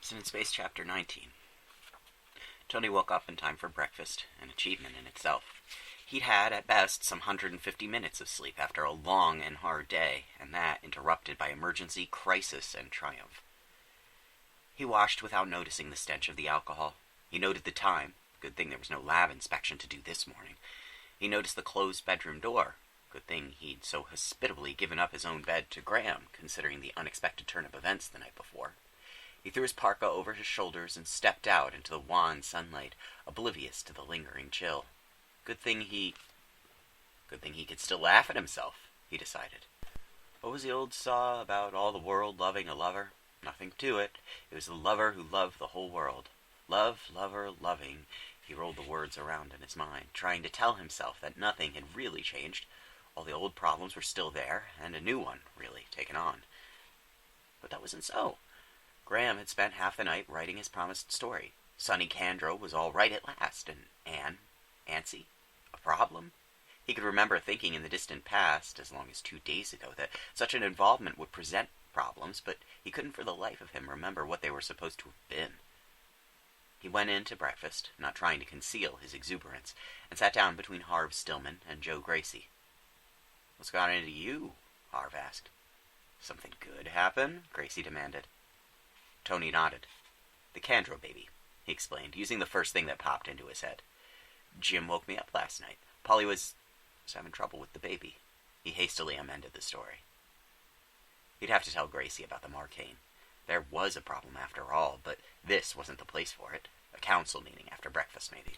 Sin in Space Chapter 19. Tony woke up in time for breakfast, an achievement in itself. He'd had, at best, some 150 minutes of sleep after a long and hard day, and that interrupted by emergency, crisis, and triumph. He washed without noticing the stench of the alcohol. He noted the time. Good thing there was no lab inspection to do this morning. He noticed the closed bedroom door. Good thing he'd so hospitably given up his own bed to Graham, considering the unexpected turn of events the night before. He threw his parka over his shoulders and stepped out into the wan sunlight, oblivious to the lingering chill. Good thing he could still laugh at himself, he decided. What was the old saw about all the world loving a lover? Nothing to it. It was the lover who loved the whole world. Love, lover, loving. He rolled the words around in his mind, trying to tell himself that nothing had really changed. All the old problems were still there, and a new one, really, taken on. But that wasn't so. Graham had spent half the night writing his promised story. Sonny Candro was all right at last, and Ancy, a problem? He could remember thinking in the distant past, as long as 2 days ago, that such an involvement would present problems, but he couldn't for the life of him remember what they were supposed to have been. He went in to breakfast, not trying to conceal his exuberance, and sat down between Harv Stillman and Joe Gracie. "What's got into you?" Harv asked. "Something good happen?" Gracie demanded. Tony nodded. "The Candro baby," he explained, using the first thing that popped into his head. "Jim woke me up last night. Polly was having trouble with the baby." He hastily amended the story. He'd have to tell Gracie about the Marcane. There was a problem after all, but this wasn't the place for it. A council meeting after breakfast, maybe.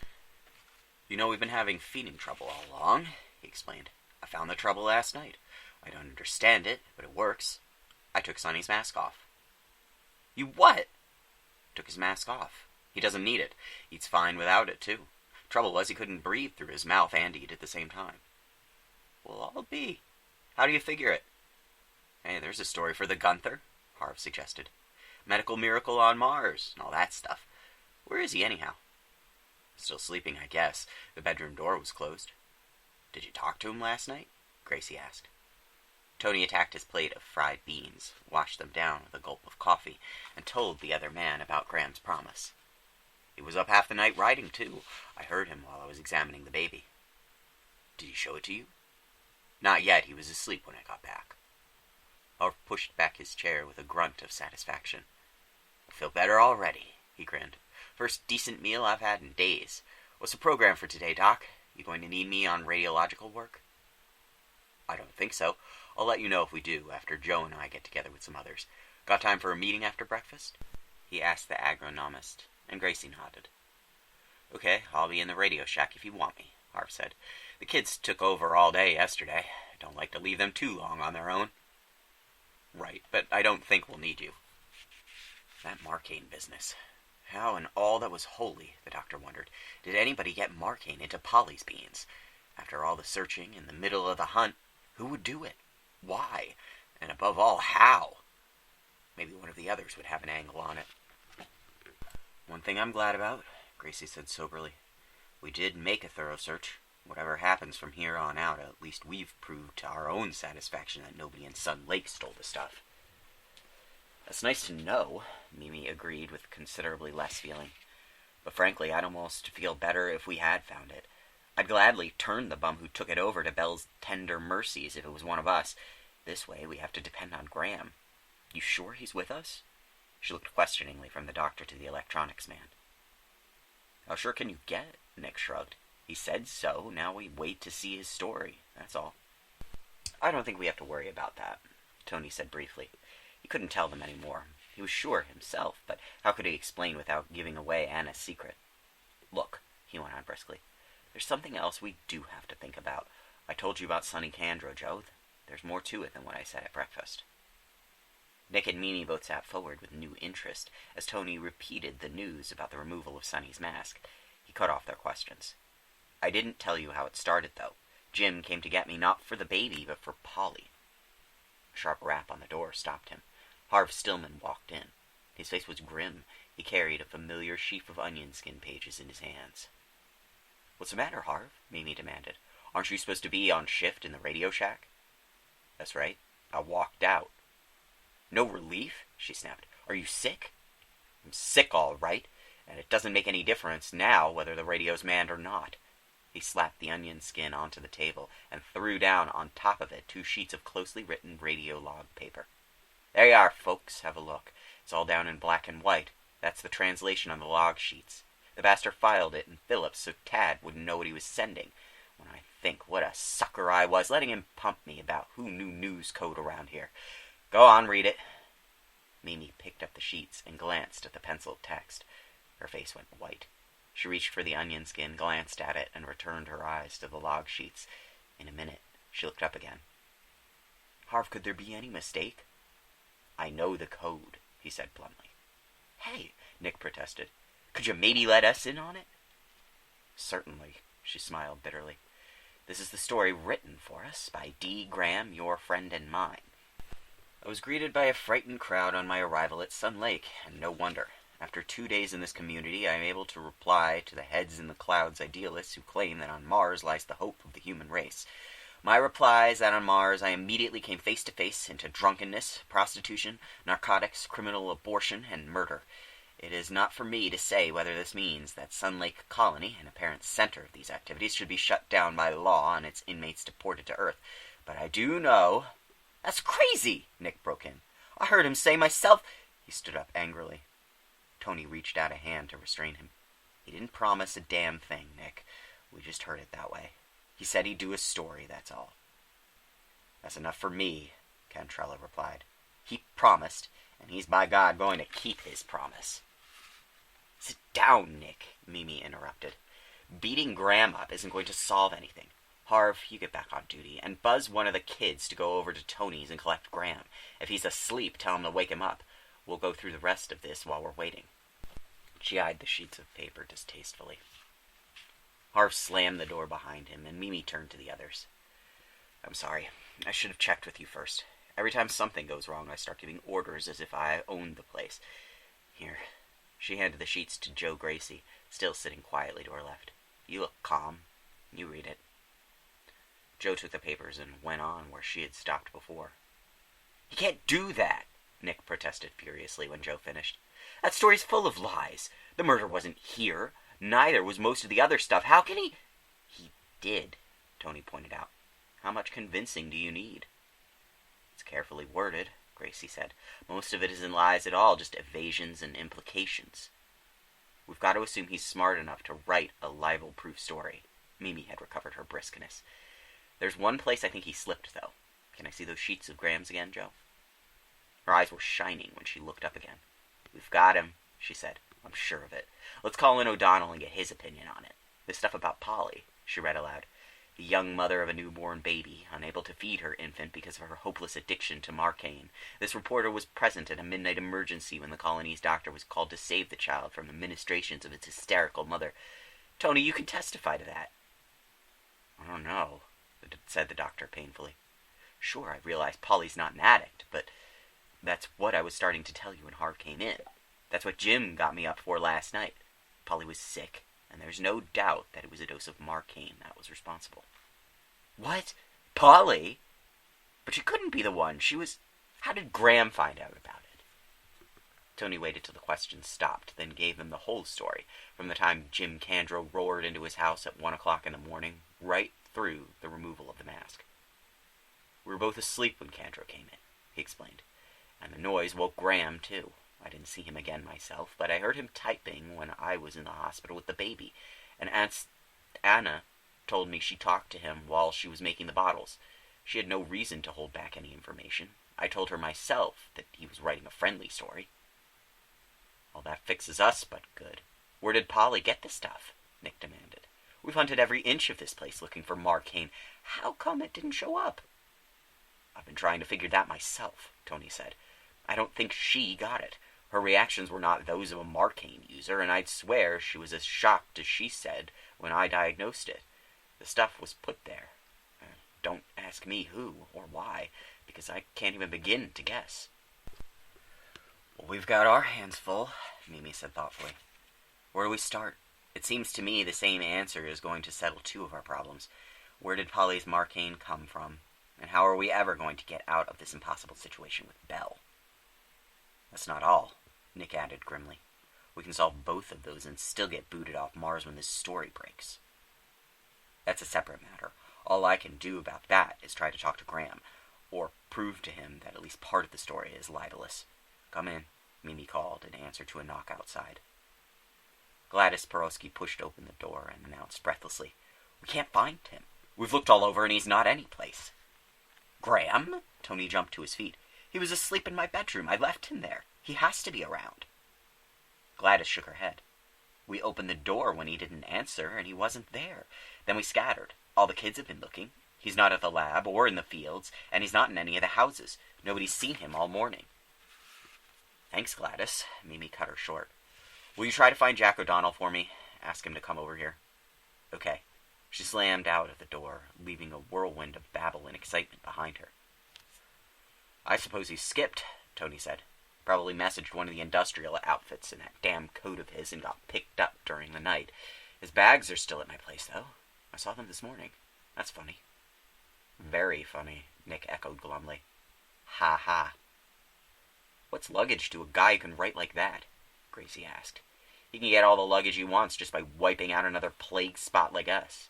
"You know, we've been having feeding trouble all along," he explained. "I found the trouble last night. I don't understand it, but it works. I took Sonny's mask off." "You what?" "Took his mask off. He doesn't need it. Eats fine without it, too. Trouble was he couldn't breathe through his mouth and eat at the same time." "Well, I'll be. How do you figure it?" "Hey, there's a story for the Gunther," Harv suggested. "Medical miracle on Mars, and all that stuff. Where is he, anyhow?" "Still sleeping, I guess. The bedroom door was closed." "Did you talk to him last night?" Gracie asked. Tony attacked his plate of fried beans, washed them down with a gulp of coffee, and told the other man about Graham's promise. "He was up half the night writing, too. I heard him while I was examining the baby." "Did he show it to you?" "Not yet. He was asleep when I got back." Harv pushed back his chair with a grunt of satisfaction. "I feel better already," he grinned. "First decent meal I've had in days. What's the program for today, Doc? You going to need me on radiological work?" "I don't think so. I'll let you know if we do, after Joe and I get together with some others. Got time for a meeting after breakfast?" he asked the agronomist, and Gracie nodded. "Okay, I'll be in the radio shack if you want me," Harv said. "The kids took over all day yesterday. I don't like to leave them too long on their own." "Right, but I don't think we'll need you." That Marcane business. How in all that was holy, the doctor wondered, did anybody get Marcane into Polly's beans? After all the searching, in the middle of the hunt, who would do it? Why? And above all, how? Maybe one of the others would have an angle on it. "One thing I'm glad about," Gracie said soberly. "We did make a thorough search. Whatever happens from here on out, at least we've proved to our own satisfaction that nobody in Sun Lake stole the stuff." "That's nice to know," Mimi agreed with considerably less feeling. "But frankly, I'd almost feel better if we had found it. I'd gladly turn the bum who took it over to Belle's tender mercies if it was one of us. This way we have to depend on Graham. You sure he's with us?" She looked questioningly from the doctor to the electronics man. "How sure can you get?" Nick shrugged. "He said so. Now we wait to see his story. That's all." "I don't think we have to worry about that," Tony said briefly. He couldn't tell them any more. He was sure himself, but how could he explain without giving away Anna's secret? "Look," he went on briskly, "there's something else we do have to think about. I told you about Sonny Candro, Joe. There's more to it than what I said at breakfast." Nick and Mimi both sat forward with new interest as Tony repeated the news about the removal of Sonny's mask. He cut off their questions. "I didn't tell you how it started, though. Jim came to get me not for the baby, but for Polly." A sharp rap on the door stopped him. Harv Stillman walked in. His face was grim. He carried a familiar sheaf of onion skin pages in his hands. "What's the matter, Harv?" Mimi demanded. "Aren't you supposed to be on shift in the radio shack?" "That's right. I walked out." "No relief?" she snapped. "Are you sick?" I'm sick, all right, and it doesn't make any difference now whether the radio's manned or not. He slapped the onion skin onto the table and threw down on top of it 2 sheets of closely written radio log paper. There you are, folks. Have a look. It's all down in black and white. That's the translation on the log sheets. The bastard filed it in Phillips so Tad wouldn't know what he was sending. When I think what a sucker I was, letting him pump me about who knew news code around here. Go on, read it. Mimi picked up the sheets and glanced at the penciled text. Her face went white. She reached for the onion skin, glanced at it, and returned her eyes to the log sheets. In a minute, she looked up again. Harv, could there be any mistake? I know the code, he said bluntly. Hey, Nick protested. Could you maybe let us in on it? Certainly, she smiled bitterly. This is the story written for us by D. Graham, your friend and mine. I was greeted by a frightened crowd on my arrival at Sun Lake, and no wonder. After 2 days in this community, I am able to reply to the heads in the clouds idealists who claim that on Mars lies the hope of the human race. My reply is that on Mars I immediately came face to face into drunkenness, prostitution, narcotics, criminal abortion, and murder. It is not for me to say whether this means that Sun Lake Colony, an apparent center of these activities, should be shut down by law and its inmates deported to Earth. But I do know... That's crazy, Nick broke in. I heard him say myself... He stood up angrily. Tony reached out a hand to restrain him. He didn't promise a damn thing, Nick. We just heard it that way. He said he'd do a story, that's all. That's enough for me, Cantrella replied. He promised, and he's by God going to keep his promise. Sit down, Nick, Mimi interrupted. Beating Graham up isn't going to solve anything. Harv, you get back on duty, and buzz one of the kids to go over to Tony's and collect Graham. If he's asleep, tell him to wake him up. We'll go through the rest of this while we're waiting. She eyed the sheets of paper distastefully. Harv slammed the door behind him, and Mimi turned to the others. I'm sorry. I should have checked with you first. Every time something goes wrong, I start giving orders as if I owned the place. Here. She handed the sheets to Joe Gracie, still sitting quietly to her left. You look calm. You read it. Joe took the papers and went on where she had stopped before. You can't do that, Nick protested furiously when Joe finished. That story's full of lies. The murder wasn't here. Neither was most of the other stuff. How can he... He did, Tony pointed out. How much convincing do you need? It's carefully worded, Gracie said. Most of it isn't lies at all, just evasions and implications. We've got to assume he's smart enough to write a libel-proof story. Mimi had recovered her briskness. There's one place I think he slipped, though. Can I see those sheets of Graham's again, Joe? Her eyes were shining when she looked up again. We've got him, she said. I'm sure of it. Let's call in O'Donnell and get his opinion on it. This stuff about Polly, she read aloud. The young mother of a newborn baby, unable to feed her infant because of her hopeless addiction to Marcaine. This reporter was present at a midnight emergency when the colony's doctor was called to save the child from the ministrations of its hysterical mother. Tony, you can testify to that. I don't know, said the doctor painfully. Sure, I realize Polly's not an addict, but that's what I was starting to tell you when Harv came in. That's what Jim got me up for last night. Polly was sick, and there's no doubt that it was a dose of Marcaine that was responsible. What? Polly? But she couldn't be the one. She was... How did Graham find out about it? Tony waited till the questions stopped, then gave them the whole story, from the time Jim Candro roared into his house at 1 o'clock in the morning, right through the removal of the mask. We were both asleep when Candro came in, he explained, and the noise woke Graham, too. I didn't see him again myself, but I heard him typing when I was in the hospital with the baby, and Aunt Anna told me she talked to him while she was making the bottles. She had no reason to hold back any information. I told her myself that he was writing a friendly story. Well, that fixes us, but good. Where did Polly get the stuff? Nick demanded. We've hunted every inch of this place looking for Marcaine. How come it didn't show up? I've been trying to figure that myself, Tony said. I don't think she got it. Her reactions were not those of a Marcaine user, and I'd swear she was as shocked as she said when I diagnosed it. The stuff was put there. Don't ask me who or why, because I can't even begin to guess. Well, we've got our hands full, Mimi said thoughtfully. Where do we start? It seems to me the same answer is going to settle 2 of our problems. Where did Polly's Marcaine come from? And how are we ever going to get out of this impossible situation with Belle? That's not all, Nick added grimly. We can solve both of those and still get booted off Mars when this story breaks. That's a separate matter. All I can do about that is try to talk to Graham, or prove to him that at least part of the story is libelous. Come in, Mimi called in answer to a knock outside. Gladys Perowski pushed open the door and announced breathlessly, "We can't find him. We've looked all over and he's not any place." "Graham?" Tony jumped to his feet. "He was asleep in my bedroom. I left him there. He has to be around." Gladys shook her head. "We opened the door when he didn't answer, and he wasn't there. Then we scattered. All the kids have been looking. He's not at the lab or in the fields, and he's not in any of the houses. Nobody's seen him all morning." "Thanks, Gladys," Mimi cut her short. "Will you try to find Jack O'Donnell for me? Ask him to come over here." "Okay." She slammed out of the door, leaving a whirlwind of babble and excitement behind her. "I suppose he skipped," Tony said. "Probably messaged one of the industrial outfits in that damn coat of his and got picked up during the night. His bags are still at my place, though. I saw them this morning. That's funny." "Very funny," Nick echoed glumly. "Ha ha." "What's luggage to a guy who can write like that?" Gracie asked. "He can get all the luggage he wants just by wiping out another plague spot like us."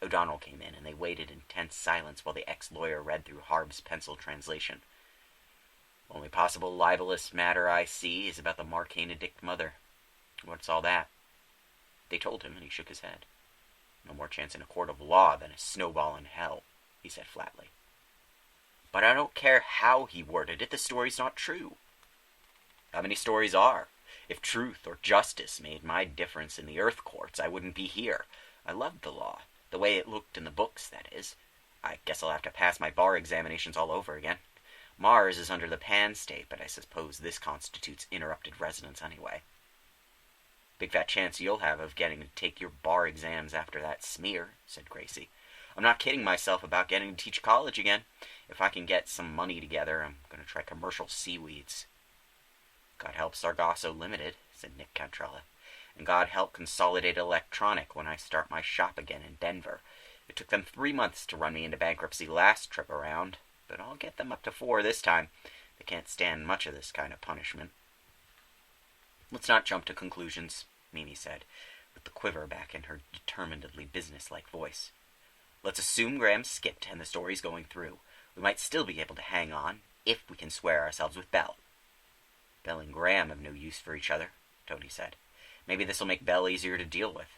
O'Donnell came in, and they waited in tense silence while the ex-lawyer read through Harb's pencil translation. "Only possible libelous matter I see is about the Marcane addict mother. What's all that?" They told him, and he shook his head. "No more chance in a court of law than a snowball in hell," he said flatly. "But I don't care how he worded it. The story's not true." "How many stories are? If truth or justice made my difference in the Earth courts, I wouldn't be here. I loved the law. The way it looked in the books, that is. I guess I'll have to pass my bar examinations all over again. Mars is under the Pan State, but I suppose this constitutes interrupted residence anyway." "Big fat chance you'll have of getting to take your bar exams after that smear," said Gracie. "I'm not kidding myself about getting to teach college again. If I can get some money together, I'm going to try commercial seaweeds." "God help Sargasso Limited," said Nick Cantrella. "And God help Consolidated Electronic when I start my shop again in Denver. It took them 3 months to run me into bankruptcy last trip around, but I'll get them up to 4 this time. They can't stand much of this kind of punishment." "Let's not jump to conclusions," Mimi said, with the quiver back in her determinedly businesslike voice. "Let's assume Graham skipped and the story's going through. We might still be able to hang on, if we can square ourselves with Bell." "Bell and Graham have no use for each other," Tony said. "Maybe this'll make Bell easier to deal with."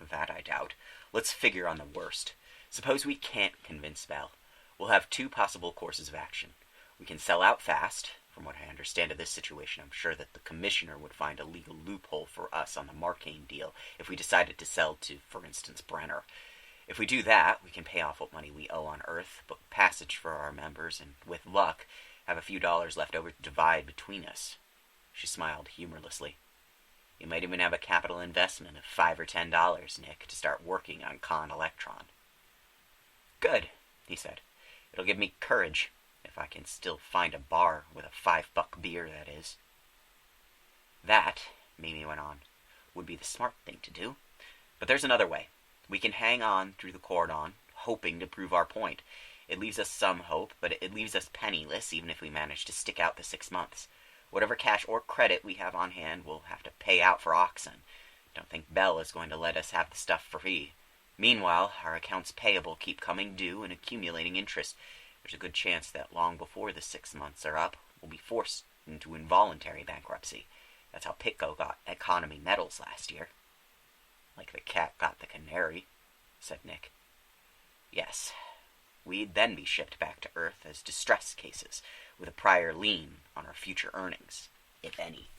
"That I doubt. Let's figure on the worst. Suppose we can't convince Bell. We'll have 2 possible courses of action. We can sell out fast. From what I understand of this situation, I'm sure that the commissioner would find a legal loophole for us on the Marcane deal if we decided to sell to, for instance, Brenner. If we do that, we can pay off what money we owe on Earth, book passage for our members, and, with luck, have a few dollars left over to divide between us." She smiled humorlessly. "You might even have a capital investment of $5 or $10, Nick, to start working on Con Electron." "Good," he said. "It'll give me courage, if I can still find a bar with a $5 beer, that is." "That," Mimi went on, "would be the smart thing to do. But there's another way. We can hang on through the cordon, hoping to prove our point. It leaves us some hope, but it leaves us penniless even if we manage to stick out the 6 months. Whatever cash or credit we have on hand, we'll have to pay out for Oxen. Don't think Bell is going to let us have the stuff for free. Meanwhile, our accounts payable keep coming due and accumulating interest. There's a good chance that long before the 6 months are up, we'll be forced into involuntary bankruptcy. That's how Pitco got economy medals last year." "Like the cat got the canary," said Nick. "Yes. We'd then be shipped back to Earth as distress cases, with a prior lien on our future earnings, if any."